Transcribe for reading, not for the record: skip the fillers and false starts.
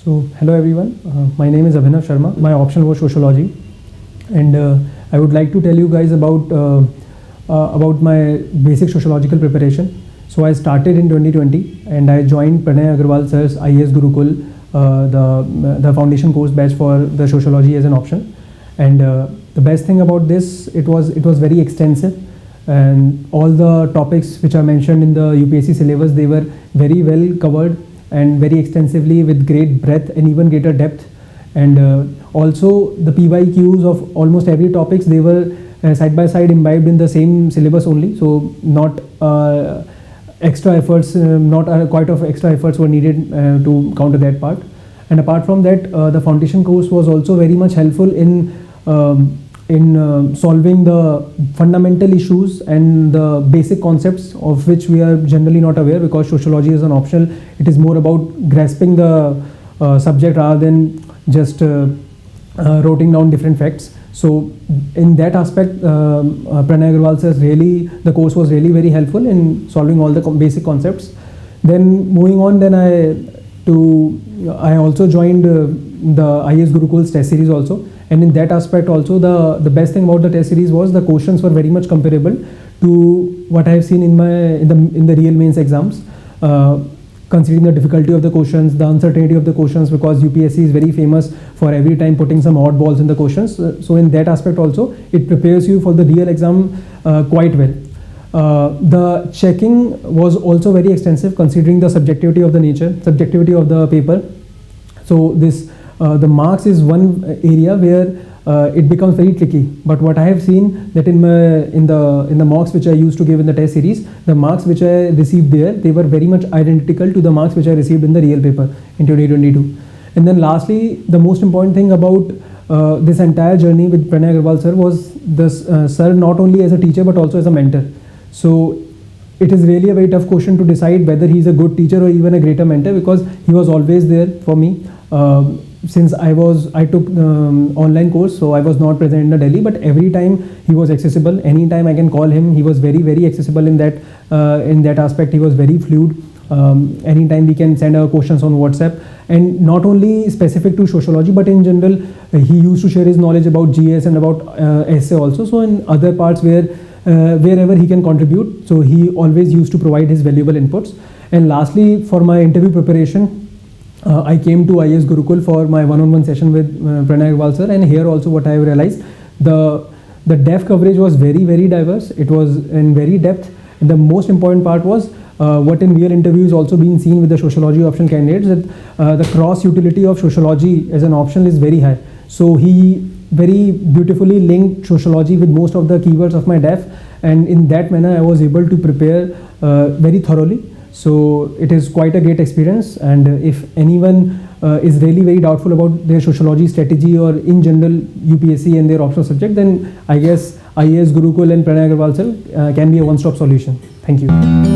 So, hello everyone. My name is Abhinav Sharma. My option was Sociology, and I would like to tell you guys about my basic sociological preparation. So, I started in 2020, and I joined Pranay Aggarwal Sir's IAS Gurukul, the foundation course batch for the sociology as an option. And the best thing about this, it was very extensive, and all the topics which are mentioned in the UPSC syllabus, they were very well covered and very extensively with great breadth and even greater depth. And also the PYQs of almost every topics, they were side by side imbibed in the same syllabus only. So not extra efforts, quite of extra efforts were needed to counter that part. And apart from that, the foundation course was also very much helpful in solving the fundamental issues and the basic concepts of which we are generally not aware, because sociology is an optional. It is more about grasping the subject rather than just writing down different facts. So in that aspect, Pranay Aggarwal says the course was really very helpful in solving all the basic concepts. Then moving on, I also joined the IAS Gurukul's test series also. And in that aspect also, the best thing about the test series was the questions were very much comparable to what I have seen in the real mains exams, considering the difficulty of the questions, the uncertainty of the questions, because UPSC is very famous for every time putting some oddballs in the questions. So in that aspect also, it prepares you for the real exam quite well. The checking was also very extensive, considering the subjectivity of the paper. So the marks is one area where it becomes very tricky. But what I have seen that in the mocks which I used to give in the test series, the marks which I received there, they were very much identical to the marks which I received in the real paper in 2022. And then lastly, the most important thing about this entire journey with Pranay Aggarwal Sir was this sir not only as a teacher but also as a mentor. So it is really a very tough question to decide whether he is a good teacher or even a greater mentor, because he was always there for me. Since I took online course, so I was not present in the Delhi, but every time he was accessible. Anytime I can call him, he was very, very accessible in that aspect. He was very fluid. Anytime we can send our questions on WhatsApp, and not only specific to sociology, but in general, he used to share his knowledge about GS and about essay also. So in other parts wherever he can contribute, so he always used to provide his valuable inputs. And lastly, for my interview preparation, I came to IAS Gurukul for my one-on-one session with Pranay Aggarwal Sir, and here also what I have realized, the depth coverage was very, very diverse. It was in very depth. And the most important part was what in real interviews also being seen with the sociology option candidates, that the cross utility of sociology as an option is very high. So he very beautifully linked sociology with most of the keywords of my DEF, and in that manner I was able to prepare very thoroughly. So it is quite a great experience, and if anyone is really very doubtful about their sociology strategy or in general UPSC and their optional subject, then I guess IAS Gurukul and Pranay Aggarwal Sir can be a one-stop solution. Thank you.